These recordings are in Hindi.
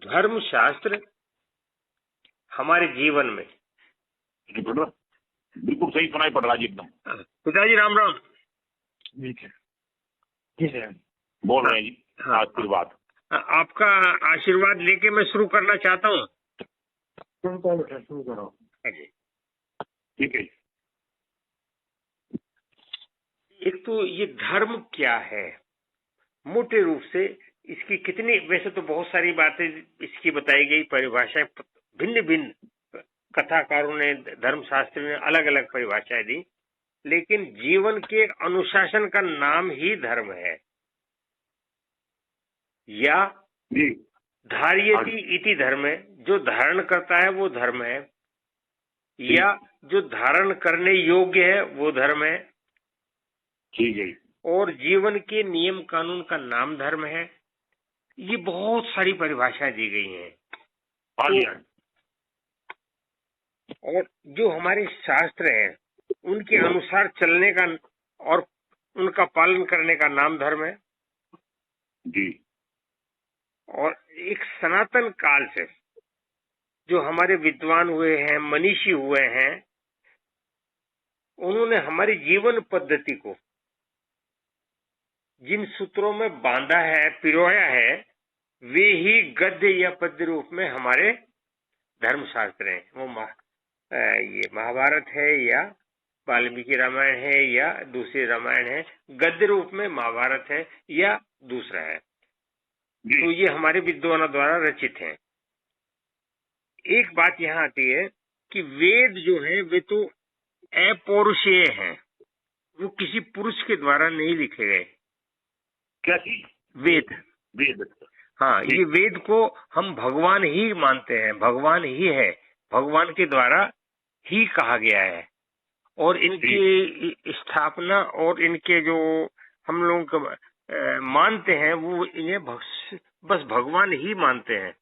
धर्मशास्त्र हमारे जीवन में। बिल्कुल सही सुनाई पड़ रहा है जी एकदम। पिताजी राम राम। ठीक है, ठीक है, बोल रहे हैं जी। हाँ, आशीर्वाद, आपका आशीर्वाद लेके मैं शुरू करना चाहता हूँ। शुरू करो। ठीक है। एक तो ये धर्म क्या है, मोटे रूप से इसकी कितनी, वैसे तो बहुत सारी बातें इसकी बताई गई, परिभाषाएं भिन्न भिन्न कथाकारों ने, धर्मशास्त्र ने अलग अलग परिभाषाएं दी, लेकिन जीवन के अनुशासन का नाम ही धर्म है। या धार्यति इति धर्म है, जो धारण करता है वो धर्म है, या जो धारण करने योग्य है वो धर्म है। ठीक है। और जीवन के नियम कानून का नाम धर्म है। ये बहुत सारी परिभाषाएं दी गई हैं। और जो हमारे शास्त्र हैं उनके अनुसार चलने का और उनका पालन करने का नाम धर्म है जी। और एक सनातन काल से जो हमारे विद्वान हुए हैं, मनीषी हुए हैं, उन्होंने हमारी जीवन पद्धति को जिन सूत्रों में बांधा है, पिरोया है, वे ही गद्य या पद्य रूप में हमारे धर्मशास्त्र हैं। वो ये महाभारत है या वाल्मीकि रामायण है या दूसरी रामायण है, गद्य रूप में महाभारत है या दूसरा है, तो ये हमारे विद्वानों द्वारा रचित हैं। एक बात यहाँ आती है कि वेद जो है वे तो अपौरुषेय हैं, वो किसी पुरुष के द्वारा नहीं लिखे गए। क्या चीज? वेद। हाँ, ये वेद को हम भगवान ही मानते हैं, भगवान ही है, भगवान के द्वारा ही कहा गया है। और इनकी स्थापना और इनके जो हम लोग मानते हैं वो इन्हें बस भगवान ही मानते हैं।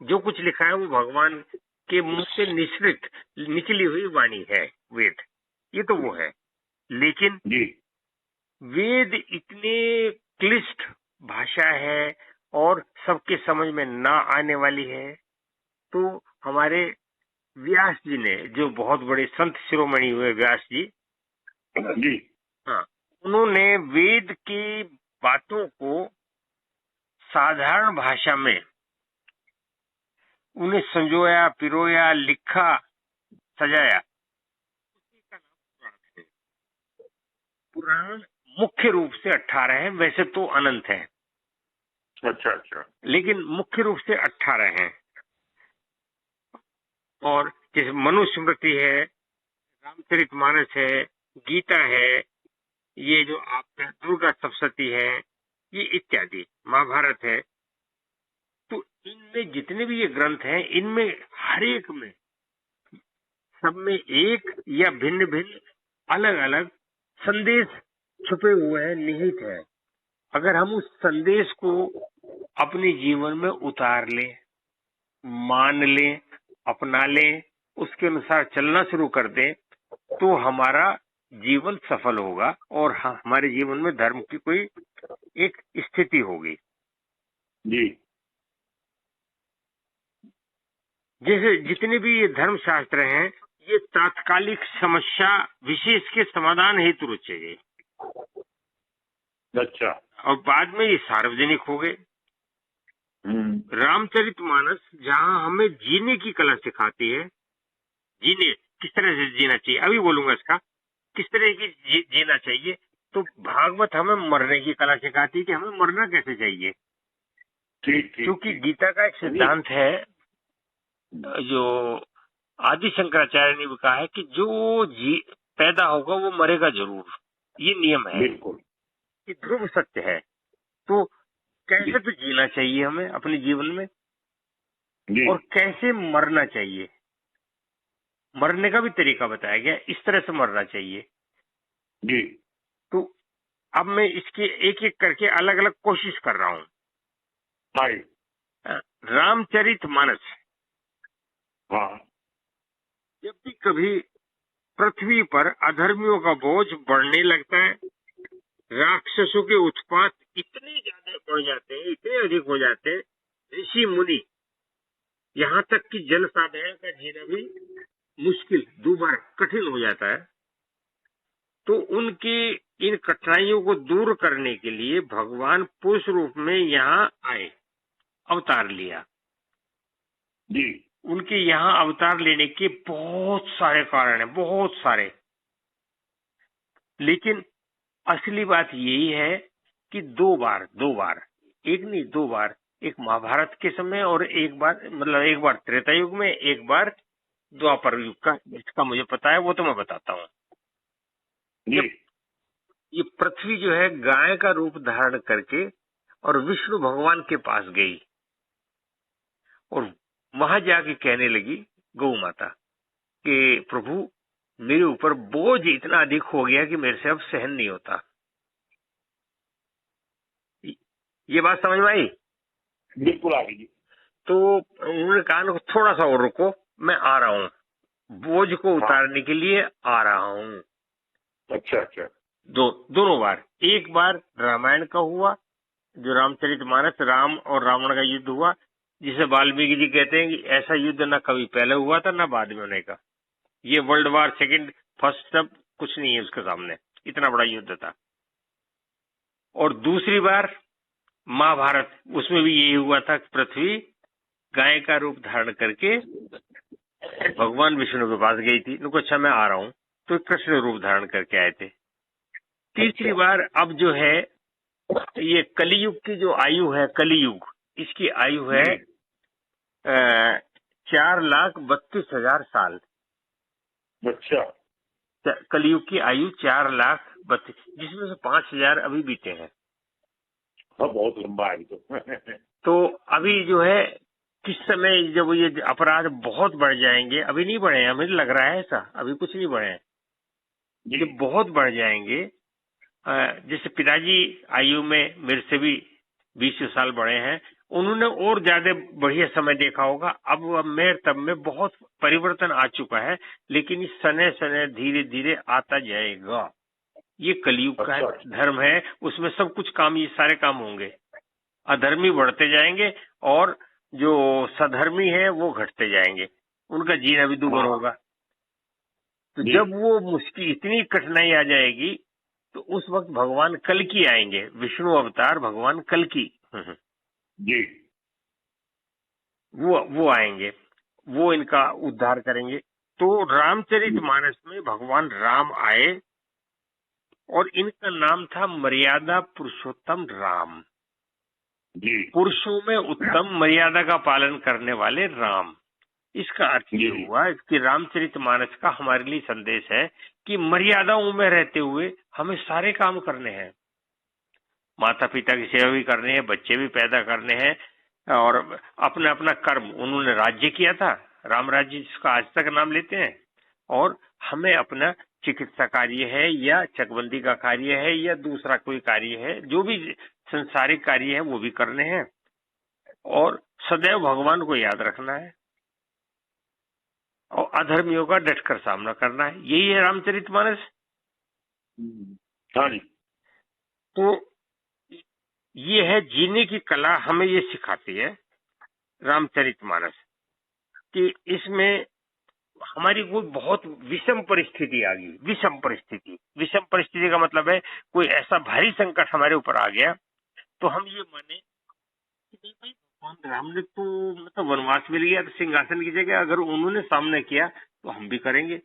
जो कुछ लिखा है वो भगवान के मुख से निश्रित निकली हुई वाणी है वेद, ये तो वो है। लेकिन वेद इतने क्लिष्ट भाषा है और सबके समझ में ना आने वाली है, तो हमारे व्यास जी ने, जो बहुत बड़े संत शिरोमणि हुए व्यास जी, हाँ, उन्होंने वेद की बातों को साधारण भाषा में उन्हें संजोया, पिरोया, लिखा, सजाया। पुराण मुख्य रूप से 18 हैं, वैसे तो अनंत हैं। अच्छा। लेकिन मुख्य रूप से 18 हैं। और जैसे मनुस्मृति है, रामचरितमानस है, गीता है, ये जो आपका दुर्गा सप्तशती है, ये इत्यादि, महाभारत है। तो इनमें जितने भी ये ग्रंथ हैं, इनमें हर एक में, सब में एक या भिन्न भिन्न अलग अलग संदेश छुपे हुए हैं, निहित है। अगर हम उस संदेश को अपने जीवन में उतार लें, मान लें, अपना लें, उसके अनुसार चलना शुरू कर दें, तो हमारा जीवन सफल होगा और हमारे जीवन में धर्म की कोई एक स्थिति होगी। जी। जैसे जितने भी ये धर्म शास्त्र हैं, ये तात्कालिक समस्या विशेष के समाधान हेतु रचे गए। अच्छा। और बाद में ये सार्वजनिक हो गए। रामचरितमानस जहाँ हमें जीने की कला सिखाती है, जीने किस तरह से जीना चाहिए, अभी बोलूंगा इसका, किस तरह की जीना चाहिए। तो भागवत हमें मरने की कला सिखाती है कि हमें मरना कैसे चाहिए। क्योंकि गीता का एक सिद्धांत है, जो आदि शंकराचार्य ने भी कहा है कि जो पैदा होगा वो मरेगा जरूर, ये नियम है, ये ध्रुव सत्य है। तो कैसे तो जीना चाहिए हमें अपने जीवन में, और कैसे मरना चाहिए, मरने का भी तरीका बताया गया, इस तरह से मरना चाहिए जी। तो अब मैं इसके एक एक करके अलग अलग कोशिश कर रहा हूँ। रामचरितमानस, जब भी कभी पृथ्वी पर अधर्मियों का बोझ बढ़ने लगता है, राक्षसों के उत्पात इतने ज्यादा बढ़ जाते हैं, इतने अधिक हो जाते हैं, ऋषि मुनि यहाँ तक कि जल साधारण का जीना भी मुश्किल, दुर्भर, कठिन हो जाता है। तो उनकी इन कठिनाइयों को दूर करने के लिए भगवान पुरुष रूप में यहाँ आए, अवतार लिया जी। उनके यहाँ अवतार लेने के बहुत सारे कारण हैं, बहुत सारे। लेकिन असली बात यही है कि दो बार, एक नहीं दो बार, एक महाभारत के समय और एक बार त्रेता युग में, एक बार द्वापर युग का, जिसका मुझे पता है वो तो मैं बताता हूँ। ये पृथ्वी जो है गाय का रूप धारण करके और विष्णु भगवान के पास गई और वहां जाके कहने लगी गौ माता कि प्रभु मेरे ऊपर बोझ इतना अधिक हो गया कि मेरे से अब सहन नहीं होता। ये बात समझ में आई? बिल्कुल आ गई। तो उन्होंने कहा थोड़ा सा और रुको, मैं आ रहा हूँ, बोझ को उतारने के लिए आ रहा हूँ। अच्छा। दोनों बार, एक बार रामायण का हुआ, जो रामचरितमानस, राम और रावण का युद्ध हुआ, जिसे वाल्मीकि जी कहते हैं कि ऐसा युद्ध ना कभी पहले हुआ था ना बाद में होने का। ये वर्ल्ड वार सेकंड, फर्स्ट सब कुछ नहीं है उसके सामने, इतना बड़ा युद्ध था। और दूसरी बार महाभारत, उसमें भी यही हुआ था, पृथ्वी गाय का रूप धारण करके भगवान विष्णु के पास गई थी। उनको अच्छा मैं आ रहा हूँ, तो कृष्ण रूप धारण करके आए थे। तीसरी बार अब जो है ये कलियुग की जो आयु है, कलियुग, इसकी आयु है 4,32,000 साल। अच्छा। कलियुग की आयु 4,32,000, जिसमें से 5,000 अभी बीते हैं। बहुत लंबा है तो अभी जो है किस समय जब ये अपराध बहुत बढ़ जाएंगे, अभी नहीं बढ़े हैं, मुझे लग रहा है ऐसा, अभी कुछ नहीं बढ़े हैं, जब बहुत बढ़ जाएंगे, जैसे पिताजी आयु में मेरे से भी 20 साल बड़े हैं, उन्होंने और ज्यादा बढ़िया समय देखा होगा। अब मैं तब में बहुत परिवर्तन आ चुका है, लेकिन इस सने सने धीरे धीरे आता जाएगा। ये कलयुग का धर्म है, उसमें सब कुछ काम, ये सारे काम होंगे। अधर्मी बढ़ते जाएंगे और जो सधर्मी है वो घटते जाएंगे, उनका जीना भी दुगुना होगा। तो जब वो मुश्किल, इतनी कठिनाई आ जाएगी, तो उस वक्त भगवान कल्कि आएंगे, विष्णु अवतार भगवान कल्कि जी, वो आएंगे, वो इनका उद्धार करेंगे। तो रामचरितमानस में भगवान राम आए और इनका नाम था मर्यादा पुरुषोत्तम राम। पुरुषों में उत्तम, मर्यादा का पालन करने वाले राम। इसका अर्थ ये हुआ कि रामचरितमानस का हमारे लिए संदेश है कि मर्यादाओं में रहते हुए हमें सारे काम करने हैं। माता पिता की सेवा भी करनी है, बच्चे भी पैदा करने हैं, और अपना अपना कर्म। उन्होंने राज्य किया था, राम राज्य जिसका आज तक नाम लेते हैं, और हमें अपना चिकित्सा कार्य है या चकबंदी का कार्य है या दूसरा कोई कार्य है, जो भी संसारिक कार्य है वो भी करने हैं, और सदैव भगवान को याद रखना है और अधर्मियों का डटकर सामना करना है। यही है रामचरितमानस। हाँ जी। तो ये है जीने की कला, हमें ये सिखाती है रामचरितमानस, कि इसमें हमारी कोई बहुत विषम परिस्थिति आ गई। विषम परिस्थिति का मतलब है कोई ऐसा भारी संकट हमारे ऊपर आ गया, तो हम ये माने कि भगवान राम ने तो मतलब वनवास मिल गया तो सिंहासन की जगह अगर उन्होंने सामने किया तो हम भी करेंगे,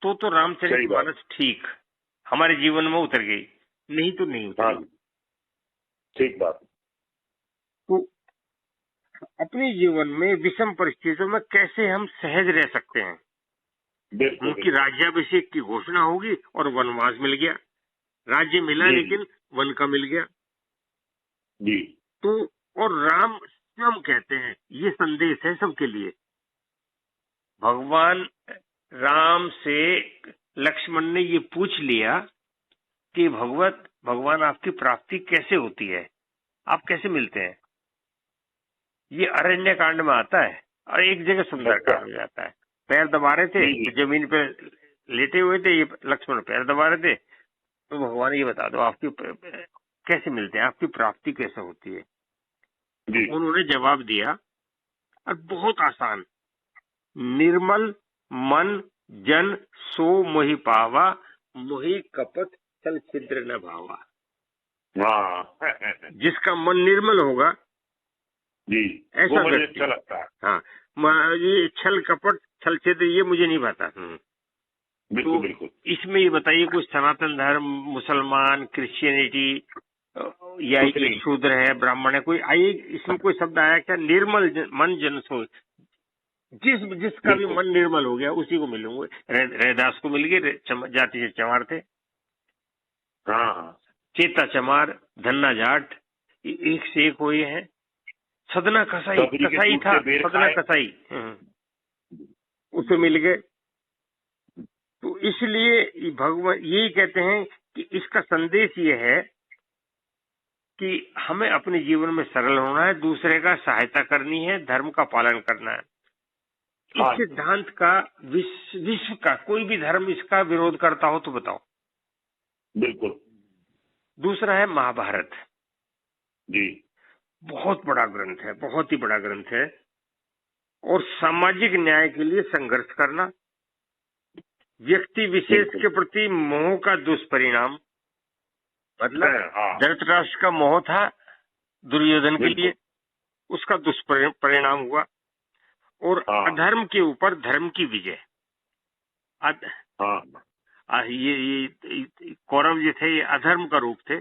तो रामचरितमानस ठीक हमारे जीवन में उतर गई, नहीं तो नहीं उतरी। ठीक बात। तो अपने जीवन में विषम परिस्थितियों में कैसे हम सहज रह सकते हैं। उनकी राज्याभिषेक की घोषणा होगी और वनवास मिल गया, राज्य मिला लेकिन वन का मिल गया जी। तो और राम स्वयं कहते हैं, ये संदेश है सबके लिए। भगवान राम से लक्ष्मण ने ये पूछ लिया कि भगवान आपकी प्राप्ति कैसे होती है, आप कैसे मिलते हैं। ये अरण्य कांड में आता है और एक जगह सुंदर कांड में आता है। पैर दबा रहे थे, जमीन पे लेटे हुए थे, ये लक्ष्मण पैर दबा रहे थे, तो भगवान ये बता दो आपकी कैसे मिलते हैं, आपकी प्राप्ति कैसे होती है। तो उन्होंने जवाब दिया और बहुत आसान। निर्मल मन जन सो मोहि पावा, मोहि कपट छल छिद्र न भावा। हाँ जिसका मन निर्मल होगा जी, ऐसा वो मुझे व्यक्ति। अच्छा लगता है। हाँ, ये छल कपट छल छिद्र ये मुझे नहीं भाता। बिल्कुल तो बिल्कुल। इसमें ये बताइए, कोई सनातन धर्म, मुसलमान, क्रिश्चियनिटी या कुछ ये नहीं। शूद्र है, ब्राह्मण है, कोई आइए इसमें कोई शब्द आया क्या? निर्मल मन जन सो, जिसका भी बिल्कुल। मन निर्मल हो गया उसी को मिलूंगे। रैदास को मिल गए, जाति से चमार थे, हाँ हाँ। चेता चमार, धन्ना जाट, एक से एक हुए हैं। सदना कसाई, सबरी के कसाई दूध था, से बेर सदना खाए। कसाई, उसे मिल गए। तो इसलिए भगवान यही कहते हैं कि इसका संदेश ये है कि हमें अपने जीवन में सरल होना है, दूसरे का सहायता करनी है, धर्म का पालन करना है। हाँ इस सिद्धांत का विश्व का कोई भी धर्म इसका विरोध करता हो तो बताओ। बिल्कुल। दूसरा है महाभारत। जी। बहुत बड़ा ग्रंथ है, बहुत ही बड़ा ग्रंथ है। और सामाजिक न्याय के लिए संघर्ष करना, व्यक्ति विशेष के प्रति मोह का दुष्परिणाम, मतलब हाँ। धृतराष्ट्र का मोह था दुर्योधन के लिए, उसका दुष्परिणाम हुआ। और अधर्म के ऊपर धर्म की विजय। ये कौरव जो थे ये अधर्म का रूप थे,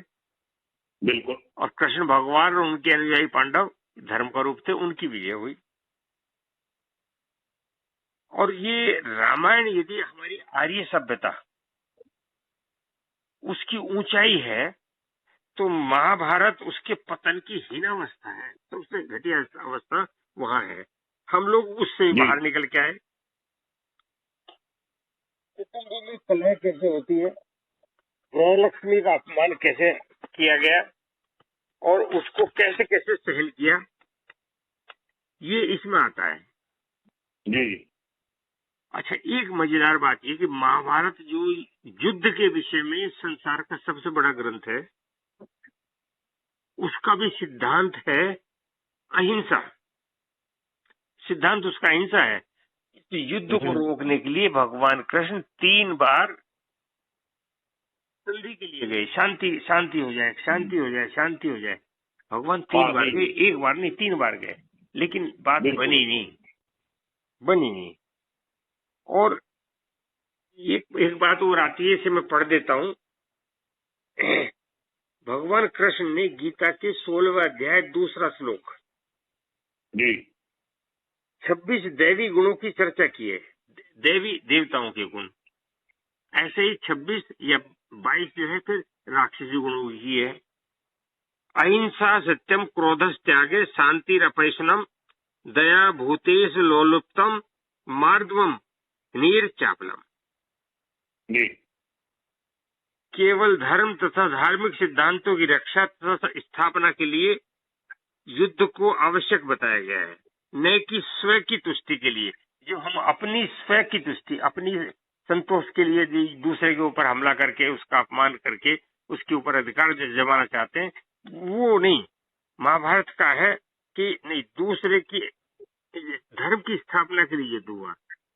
बिल्कुल। और कृष्ण भगवान और उनके अनुयायी पांडव धर्म का रूप थे, उनकी विजय हुई। और ये रामायण यदि हमारी आर्य सभ्यता उसकी ऊंचाई है, तो महाभारत उसके पतन की हीनावस्था है, सबसे घटिया अवस्था वहां है। हम लोग उससे बाहर निकल के आए। कुटुंबों में कलह कैसे होती है, गृहलक्ष्मी का अपमान कैसे किया गया और उसको कैसे कैसे सहन किया, ये इसमें आता है जी। अच्छा, एक मजेदार बात ये कि महाभारत जो युद्ध के विषय में संसार का सबसे बड़ा ग्रंथ है, उसका भी सिद्धांत है अहिंसा। सिद्धांत उसका अहिंसा है। इस युद्ध को रोकने के लिए भगवान कृष्ण 3 बार संधि के लिए गए, शांति हो जाए, शांति हो जाए, शांति हो जाए। भगवान 3 बार गए, एक बार नहीं 3 बार गए, लेकिन बात बनी नहीं। और एक बात और आती है, इसे मैं पढ़ देता हूं। भगवान कृष्ण ने गीता के 16वें अध्याय 2 श्लोक जी 26 दैवी गुणों की चर्चा की है, देवताओं के गुण। ऐसे ही 26 या 22 जो है फिर राक्षसी गुणों की है। अहिंसा सत्यम क्रोधस त्यागे शांतिरपैशनम दया भूतेश लोलुप्तम मार्दवम नीर चापलम। केवल धर्म तथा धार्मिक सिद्धांतों की रक्षा तथा स्थापना के लिए युद्ध को आवश्यक बताया गया है, न कि स्व की तुष्टि के लिए। जो हम अपनी स्व की तुष्टि, अपनी संतोष के लिए दूसरे के ऊपर हमला करके, उसका अपमान करके, उसके ऊपर अधिकार जमाना चाहते हैं, वो नहीं। महाभारत का है कि नहीं, दूसरे की धर्म की स्थापना के लिए युद्ध हुआ।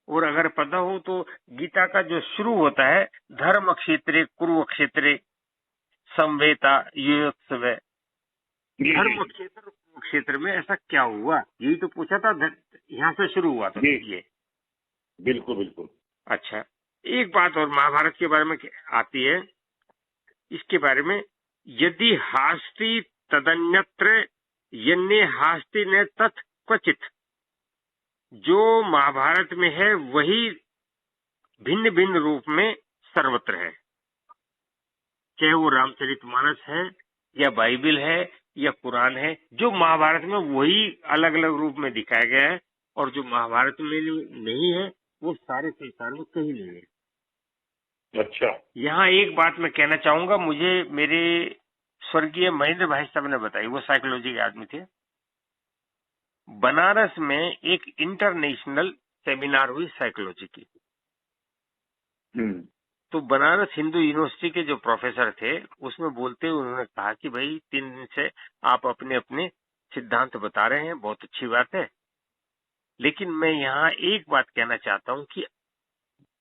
और अगर पता हो तो गीता का जो शुरू होता है, धर्म क्षेत्रे कुरुक्षेत्रे संवेता युयोत्सवे, धर्म क्षेत्र में ऐसा क्या हुआ, यही तो पूछा था, यहाँ से शुरू हुआ था ये। बिल्कुल। अच्छा, एक बात और महाभारत के बारे में आती है, इसके बारे में, यदि हास्ति तदन्यत्र यन्ने हास्ति न तत् क्वचित। जो महाभारत में है वही भिन्न भिन्न रूप में सर्वत्र है, चाहे वो रामचरितमानस है या बाइबिल है या कुरान है। जो महाभारत में वही अलग अलग रूप में दिखाया गया है, और जो महाभारत में नहीं है वो सारे संसार में कहीं नहीं है। अच्छा, यहाँ एक बात मैं कहना चाहूंगा, मुझे मेरे स्वर्गीय महेंद्र भाई साहब ने बताई, वो साइकोलॉजी के आदमी थे। बनारस में एक इंटरनेशनल सेमिनार हुई साइकोलॉजी की। तो बनारस हिंदू यूनिवर्सिटी के जो प्रोफेसर थे, उसमें बोलते हुए उन्होंने कहा कि भाई 3 दिन से आप अपने अपने सिद्धांत बता रहे हैं, बहुत अच्छी बात है, लेकिन मैं यहाँ एक बात कहना चाहता हूँ कि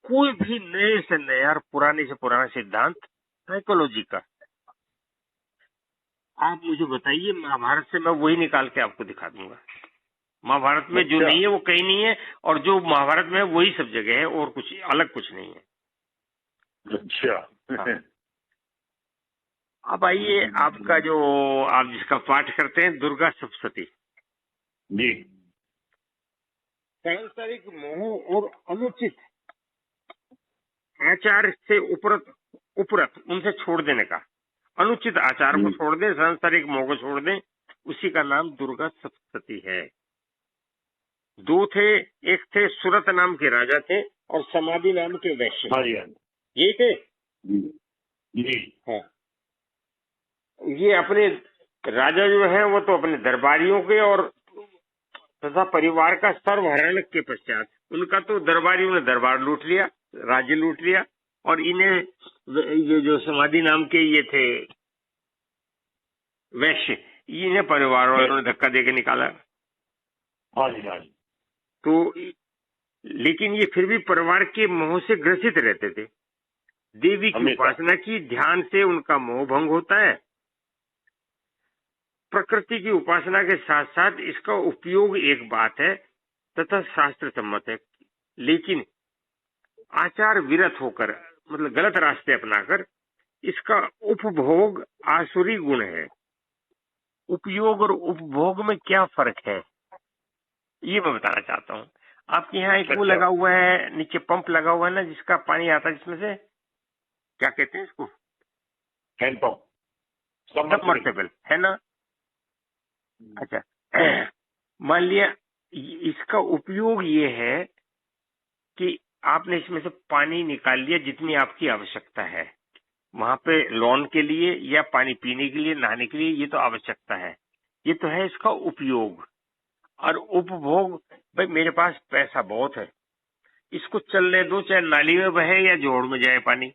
कोई भी नए से नया और पुराने से पुराना सिद्धांत साइकोलॉजी का आप मुझे बताइए, महाभारत से मैं वही निकाल के आपको दिखा दूंगा। महाभारत में जो नहीं है वो कहीं नहीं है, और जो महाभारत में है वही सब जगह है, और कुछ अलग कुछ नहीं है। अच्छा। हाँ। अब आइए, आपका जो आप जिसका पाठ करते हैं, दुर्गा सप्तशती जी। सांसारिक मोह और अनुचित आचार से उपरत उनसे छोड़ देने का, अनुचित आचार को छोड़ दें, सांसारिक मोह को छोड़ दें, उसी का नाम दुर्गा सप्तशती है। दो थे, एक थे सुरत नाम के राजा थे, और समाधि नाम के वैश्य, ये थे। जी। हाँ, ये अपने राजा जो है वो तो अपने दरबारियों के और तथा परिवार का सर्वहरण के पश्चात उनका तो दरबारियों ने दरबार लूट लिया, राज्य लूट लिया, और इन्हें ये जो समाधि नाम के ये थे वैश्य, इन्हें परिवार वालों ने धक्का देके निकाला। हाँ जी, हाँ जी। तो लेकिन ये फिर भी परिवार के मोह से ग्रसित रहते थे। देवी की उपासना की, ध्यान से उनका मोह भंग होता है। प्रकृति की उपासना के साथ साथ इसका उपयोग एक बात है तथा शास्त्र सम्मत है, लेकिन आचार विरत होकर, मतलब गलत रास्ते अपनाकर, इसका उपभोग आसुरी गुण है। उपयोग और उपभोग में क्या फर्क है, ये मैं बताना चाहता हूँ। आपके यहाँ एक वो लगा हुआ है, नीचे पंप लगा हुआ है ना, जिसका पानी आता है, जिसमें से क्या कहते हैं इसको, हैंड पंप, सबमर्सिबल है ना। अच्छा, मान लिया इसका उपयोग ये है कि आपने इसमें से पानी निकाल लिया जितनी आपकी आवश्यकता है, वहां पे लॉन के लिए या पानी पीने के लिए, नहाने के लिए, ये तो आवश्यकता है, ये तो है इसका उपयोग। और उपभोग, भाई मेरे पास पैसा बहुत है, इसको चलने दो, चाहे नाली में बहे या जोड़ में जाए पानी,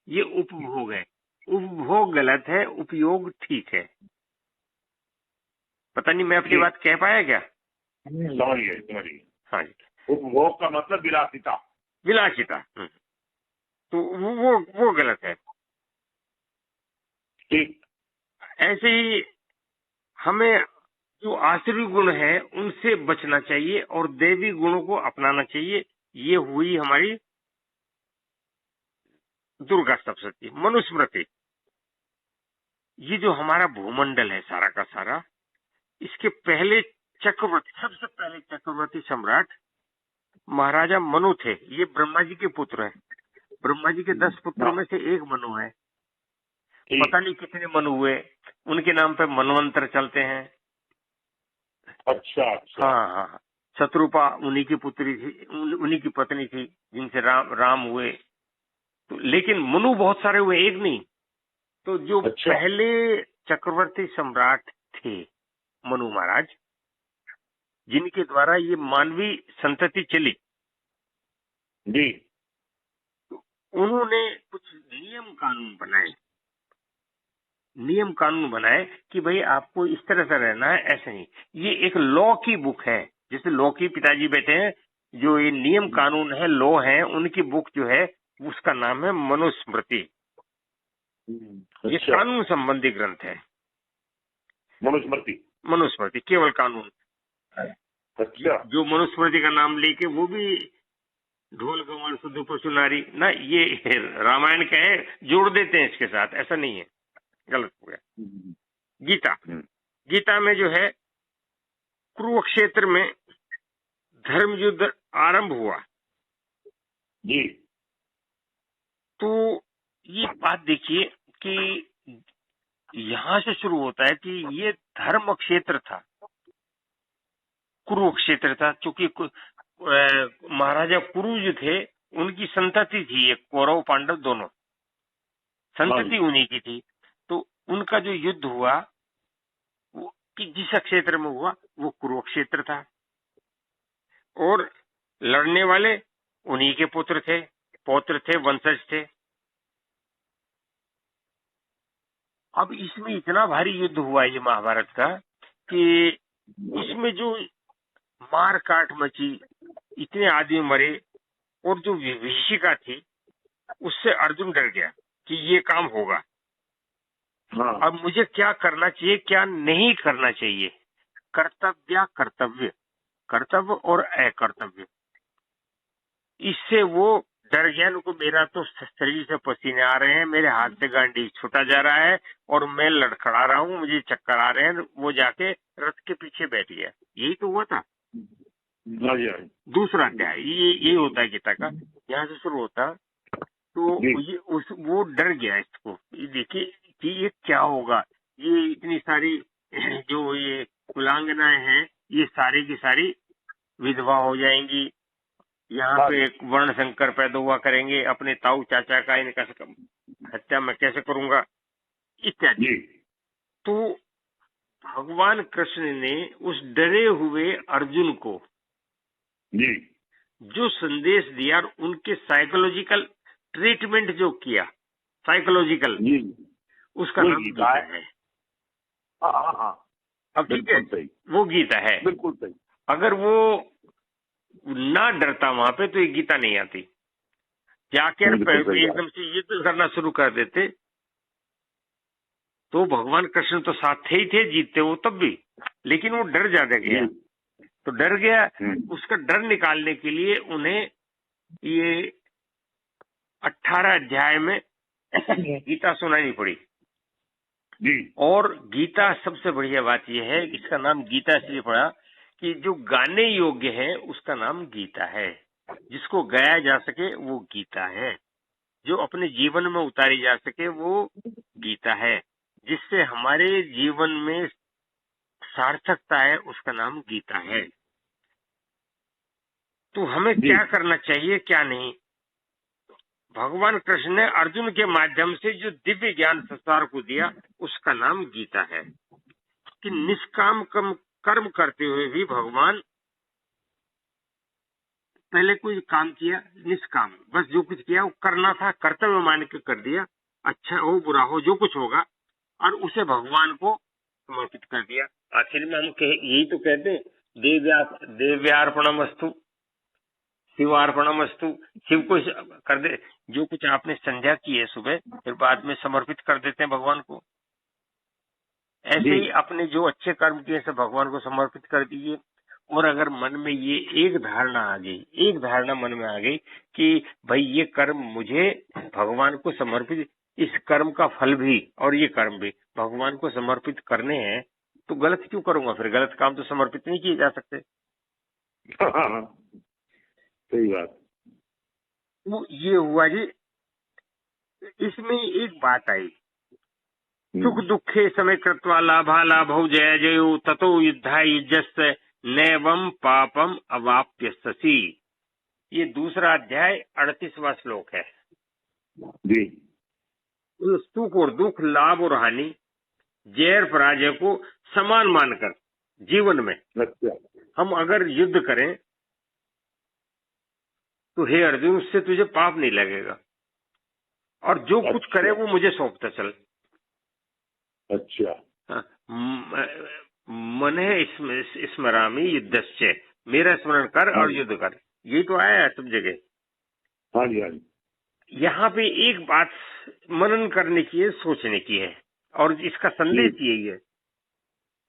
ये उपभोग है। उपभोग गलत है, उपयोग ठीक है। पता नहीं मैं अपनी बात कह पाया क्या? समझिए। हाँ जी। उपभोग का मतलब विलासिता। विलासिता, तो वो गलत है। ठीक। ऐसे ही हमें जो आसुरी गुण है उनसे बचना चाहिए और देवी गुणों को अपनाना चाहिए। ये हुई हमारी दुर्गा सप्तशती। मनुस्मृति, ये जो हमारा भूमंडल है सारा का सारा, इसके पहले चक्रवर्ती, सबसे पहले चक्रवर्ती सम्राट महाराजा मनु थे। ये ब्रह्मा जी के पुत्र हैं। ब्रह्मा जी के 10 पुत्रों में से एक मनु है। पता नहीं कितने मनु हुए, उनके नाम पे मनवंतर चलते हैं। अच्छा। हाँ हाँ, शत्रुपा उन्हीं की पुत्री थी, उन्हीं की पत्नी थी, जिनसे राम हुए। तो लेकिन मनु बहुत सारे हुए, एक नहीं। तो जो पहले चक्रवर्ती सम्राट थे मनु महाराज, जिनके द्वारा ये मानवीय संतति चली जी, तो उन्होंने कुछ नियम कानून बनाए कि भाई आपको इस तरह से रहना है, ऐसे नहीं। ये एक लॉ की बुक है, जैसे लॉ की पिताजी बैठे हैं, जो ये नियम कानून है, लॉ है, उनकी बुक जो है उसका नाम है मनुस्मृति। ये कानून संबंधी ग्रंथ है मनुस्मृति, केवल कानून। अच्छा। जो मनुस्मृति का नाम लेके वो भी ढोल गवार शुद्ध पशु नारी ना, ये रामायण का है, जोड़ देते हैं इसके साथ, ऐसा नहीं है, गलत हो गया। गीता में जो है कुरुक्षेत्र में धर्म युद्ध आरंभ हुआ जी, तो ये बात देखिए कि यहां से शुरू होता है कि ये धर्म क्षेत्र था, कुरुक्षेत्र था, क्योंकि महाराजा कुरु जो थे उनकी संतति थी, एक कौरव पांडव दोनों संतति उन्हीं की थी। तो उनका जो युद्ध हुआ वो कि जिस क्षेत्र में हुआ वो कुरुक्षेत्र था, और लड़ने वाले उन्हीं के पुत्र थे, पौत्र थे, वंशज थे। अब इसमें इतना भारी युद्ध हुआ ये महाभारत का कि इसमें जो मार काट मची, इतने आदमी मरे, और जो विभीषिका थी उससे अर्जुन डर गया कि ये काम होगा। हाँ। अब मुझे क्या करना चाहिए, क्या नहीं करना चाहिए, कर्तव्य कर्तव्य, कर्तव्य और अकर्तव्य। इससे वो डर गया, उनको मेरा तो शरीर से पसीने आ रहे हैं, मेरे हाथ से गांडी छूटा जा रहा है और मैं लड़खड़ा रहा हूँ, मुझे चक्कर आ रहे हैं। वो जाके रथ के पीछे बैठ गया। यही तो हुआ था। दूसरा अध्याय ये होता है गीता का, यहाँ से शुरू होता। तो ये वो डर गया इसको, ये देखिए कि ये क्या होगा, ये इतनी सारी जो ये कुलांगनाएं हैं ये सारी की सारी विधवा हो जाएंगी, यहाँ पे एक वर्ण संकर पैदा हुआ करेंगे, अपने ताऊ चाचा का इनका हत्या मैं कैसे करूंगा, इत्यादि। तो भगवान कृष्ण ने उस डरे हुए अर्जुन को जो संदेश दिया और उनके साइकोलॉजिकल ट्रीटमेंट जो किया, साइकोलॉजिकल, उसका नाम गीता है। अब ठीक है, वो गीता है। बिल्कुल सही। अगर वो ना डरता वहां पे तो ये गीता नहीं आती। जाकर एकदम से युद्ध करना शुरू कर देते तो भगवान कृष्ण तो साथ थे ही थे, जीतते वो तब भी, लेकिन वो डर ज्यादा गया। तो डर गया, उसका डर निकालने के लिए उन्हें ये 18 अध्याय में गीता सुनानी पड़ी। और गीता सबसे बढ़िया बात यह है, इसका नाम गीता इसलिए पड़ा कि जो गाने योग्य है उसका नाम गीता है, जिसको गाया जा सके वो गीता है, जो अपने जीवन में उतारी जा सके वो गीता है, जिससे हमारे जीवन में सार्थकता है उसका नाम गीता है। तो हमें क्या करना चाहिए क्या नहीं, भगवान कृष्ण ने अर्जुन के माध्यम से जो दिव्य ज्ञान संसार को दिया उसका नाम गीता है। कि निष्काम कर्म करते हुए भी भगवान पहले कोई काम किया निष्काम, बस जो कुछ किया वो करना था, कर्तव्य मान के कर दिया, अच्छा हो बुरा हो जो कुछ होगा, और उसे भगवान को समर्पित कर दिया। आखिर में हम यही तो कहते हैं, देव्यार्पणमस्तु, शिवार्पणमस्तु, शिव को कर दे, जो कुछ आपने संध्या की है सुबह, फिर बाद में समर्पित कर देते हैं भगवान को। ऐसे ही अपने जो अच्छे कर्म किए सब भगवान को समर्पित कर दीजिए। और अगर मन में ये एक धारणा आ गई, एक धारणा मन में आ गई कि भाई ये कर्म मुझे भगवान को समर्पित, इस कर्म का फल भी और ये कर्म भी भगवान को समर्पित करने हैं, तो गलत क्यों करूंगा, फिर गलत काम तो समर्पित नहीं किए जा सकते। सही बात। तो ये हुआ जी। इसमें एक बात आई, सुख दुखे समय कृत्वा लाभा लाभौ जय जयो ततो युद्धा युजस्य नैवम पापम अवाप्य ससी। ये दूसरा अध्याय 38वां श्लोक है जी। सुख और दुख, लाभ और हानि, जय और पराजय को समान मानकर जीवन में हम अगर युद्ध करें तो हे अर्जुन उससे तुझे पाप नहीं लगेगा, और जो कुछ करे वो मुझे सौंपता चल। अच्छा। मन है स्मरामी युद्धस्य, मेरा स्मरण कर और युद्ध कर, यही तो आया है सब जगह। हाँ जी, हाँ जी। यहाँ पे एक बात मनन करने की है, सोचने की है, और इसका संदेश यही है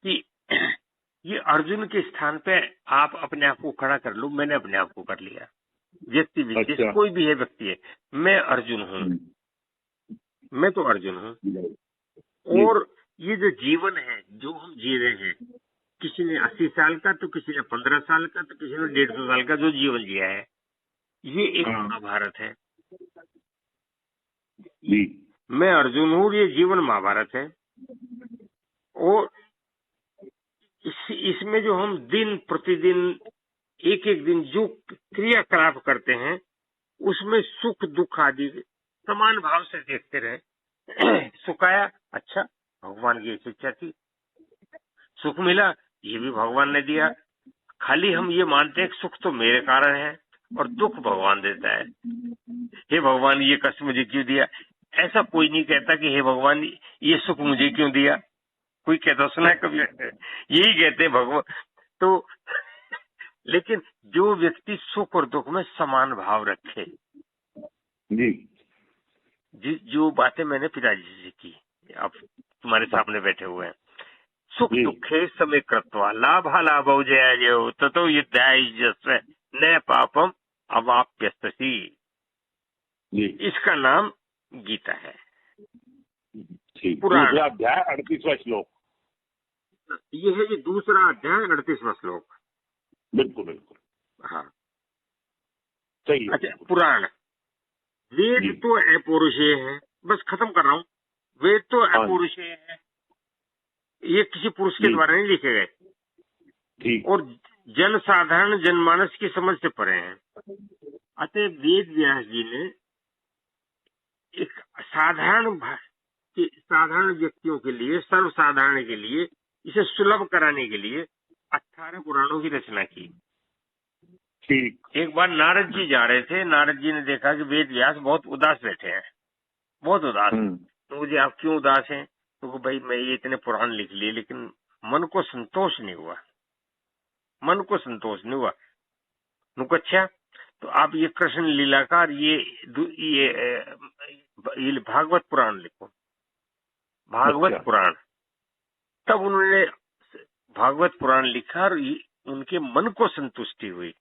कि ये अर्जुन के स्थान पे आप अपने आप को खड़ा कर लो। मैंने अपने आप को कर लिया, व्यक्ति विशेष कोई भी है, व्यक्ति है, मैं अर्जुन हूँ, मैं तो अर्जुन हूँ। और ये जो जीवन है जो हम जी रहे हैं, किसी ने 80 साल का, तो किसी ने 15 साल का, तो किसी ने 150 साल का जो जीवन जिया है, ये एक महाभारत है। मैं अर्जुन हूँ, ये जीवन महाभारत है। और इसमें जो हम दिन प्रतिदिन एक एक दिन जो क्रियाकलाप करते हैं उसमें सुख दुख आदि समान भाव से देखते रहे। सुख आया, अच्छा भगवान की इच्छा थी, सुख मिला ये भी भगवान ने दिया। खाली हम ये मानते हैं कि सुख तो मेरे कारण है और दुख भगवान देता है। हे भगवान ये कष्ट मुझे क्यों दिया, ऐसा कोई नहीं कहता कि हे भगवान ये सुख मुझे क्यों दिया। कोई कहता सुना है कभी? यही कहते भगवान। तो लेकिन जो व्यक्ति सुख और दुख में समान भाव रखे, जी जो बातें मैंने पिताजी से की, अब तुम्हारे सामने बैठे हुए हैं, सुख जी दुखे समय कृत्वा लाभा लाभौ जया जयो ततो युद्धाय न पापम अवाप्यस्ति। जी इसका नाम गीता है। ठीक। पुराण, दूसरा अध्याय 38वां श्लोक। ये है जी दूसरा अध्याय 38वां श्लोक। बिल्कुल बिल्कुल हाँ, सही है। अच्छा, पुराण, वेद जी। तो अपौरुषेय है, बस खत्म कर रहा हूँ। वेद तो हाँ अपौरुषेय है, ये किसी पुरुष के जी द्वारा नहीं लिखे गए, ठीक। और जनसाधारण जनमानस की समझ से परे हैं। अतः वेद व्यास जी ने एक साधारण व्यक्तियों के लिए, सर्वसाधारण के लिए, इसे सुलभ कराने के लिए 18 पुराणों की रचना की। ठीक। एक बार नारद जी जा रहे थे, नारद जी ने देखा कि वेद व्यास बहुत उदास बैठे हैं, बहुत उदास। तो मुझे, आप क्यों उदास हैं? तो भाई मैं ये इतने पुराण लिख लिए लेकिन मन को संतोष नहीं हुआ, मन को संतोष नहीं हुआ। मुझको अच्छा, तो आप ये कृष्ण लीला का ये भागवत पुराण लिखो, भागवत अच्छा। पुराण। तब उन्होंने भागवत पुराण लिखा और उनके मन को संतुष्टि हुई।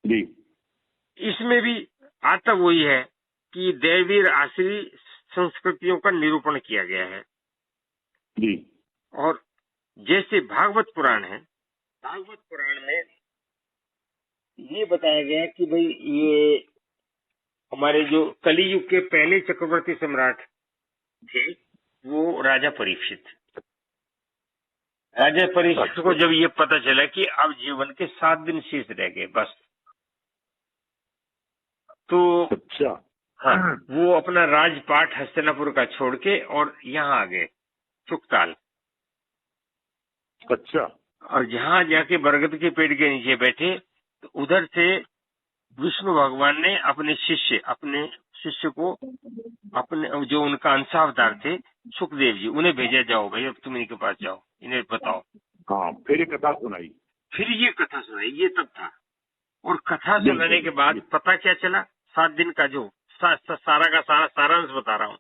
जी इसमें भी आता वही है कि दैवी आश्री संस्कृतियों का निरूपण किया गया है। जी और जैसे भागवत पुराण है, भागवत पुराण में ये बताया गया है कि भाई ये हमारे जो कलियुग के पहले चक्रवर्ती सम्राट थे वो राजा परीक्षित। राजा परीक्षित को जब ये पता चला कि अब जीवन के 7 दिन शेष रह गए बस, तो अच्छा। हाँ, वो अपना राजपाट हस्तिनापुर का छोड़ के और यहाँ आ गए चुकताल। अच्छा। और जहाँ जाके बरगद के पेड़ के नीचे बैठे, तो उधर से विष्णु भगवान ने अपने शिष्य को, अपने जो उनका अंशावतार थे सुखदेव जी, उन्हें भेजा, जाओ भाई अब तुम इनके पास जाओ, इन्हें बताओ। हाँ, फिर ये कथा सुनाई। फिर ये कथा सुनाई, ये तब था। और कथा सुनाने के बाद पता क्या चला, 7 दिन का जो सारा का सारा सारांश बता रहा हूँ।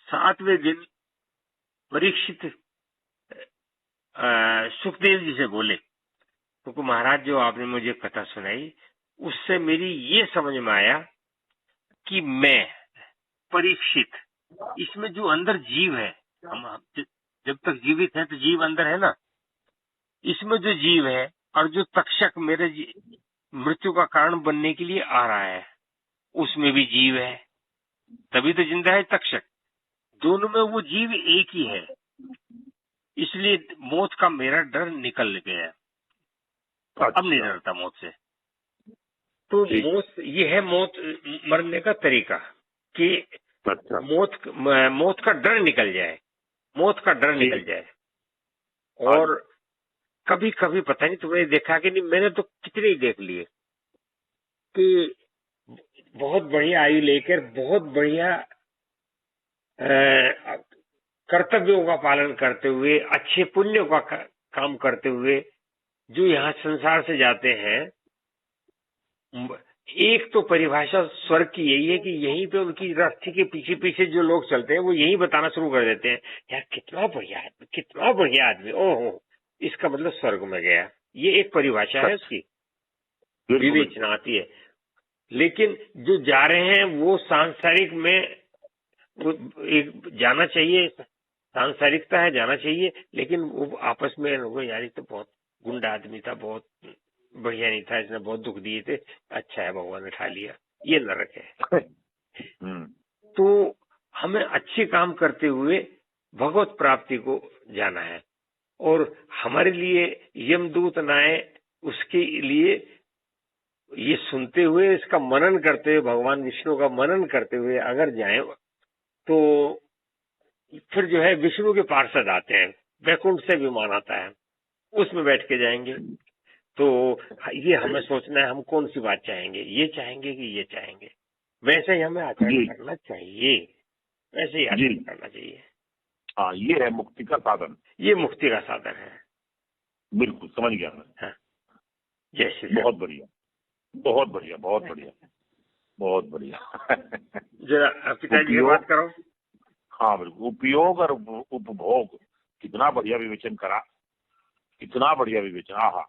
7वें दिन परीक्षित सुखदेव जी से बोले, क्योंकि महाराज जो आपने मुझे कथा सुनाई उससे मेरी ये समझ में आया कि मैं परीक्षित, इसमें जो अंदर जीव है, हम जब तक जीवित है तो जीव अंदर है ना, इसमें जो जीव है और जो तक्षक मेरे मृत्यु का कारण बनने के लिए आ रहा है, उसमें भी जीव है, तभी तो जिंदा है तक्षक। दोनों में वो जीव एक ही है, इसलिए मौत का मेरा डर निकल गया। अब नहीं डरता मौत से। तो मौत, ये है मौत मरने का तरीका कि मौत का डर निकल जाए, मौत का डर निकल जाए। और कभी कभी पता नहीं तुमने देखा कि नहीं, मैंने तो कितने ही देख लिए कि बहुत बढ़िया आयु लेकर बहुत बढ़िया कर्तव्यों का पालन करते हुए, अच्छे पुण्यों का काम करते हुए जो यहाँ संसार से जाते हैं, एक तो परिभाषा स्वर्ग की यही है कि यहीं पे उनकी रस्सी के पीछे पीछे जो लोग चलते हैं वो यही बताना शुरू कर देते हैं, यार कितना बढ़िया है, कितना बढ़िया आदमी, ओहो इसका मतलब स्वर्ग में गया। ये एक परिभाषा है उसकी, विवेचना आती है। लेकिन जो जा रहे हैं वो सांसारिक में एक जाना चाहिए, सांसारिकता है, जाना चाहिए, लेकिन वो आपस में यार ये तो बहुत गुंडा आदमी था, बहुत बढ़िया नहीं था, इसने बहुत दुख दिए थे, अच्छा है भगवान ने उठा लिया, ये नरक है। तो हमें अच्छे काम करते हुए भगवत प्राप्ति को जाना है। और हमारे लिए यमदूत न आए, उसके लिए ये सुनते हुए, इसका मनन करते हुए, भगवान विष्णु का मनन करते हुए अगर जाए तो फिर जो है विष्णु के पार्षद आते हैं, वैकुंठ से विमान आता है, उसमें बैठ के जाएंगे। तो ये हमें सोचना है हम कौन सी बात चाहेंगे, ये चाहेंगे कि ये चाहेंगे। वैसे ही हमें आचरण करना चाहिए, वैसे ही आचरण करना चाहिए। हाँ, ये है मुक्ति का साधन, ये मुक्ति का साधन है। बिल्कुल समझ गया मैं। हाँ, जय श्री राम। बहुत बढ़िया, बहुत बढ़िया, बहुत बढ़िया, बहुत बढ़िया। जरा पिताजी से बात करो। हाँ बिल्कुल, उपयोग और उपभोग, कितना बढ़िया विवेचन करा, कितना बढ़िया विवेचन। हाँ,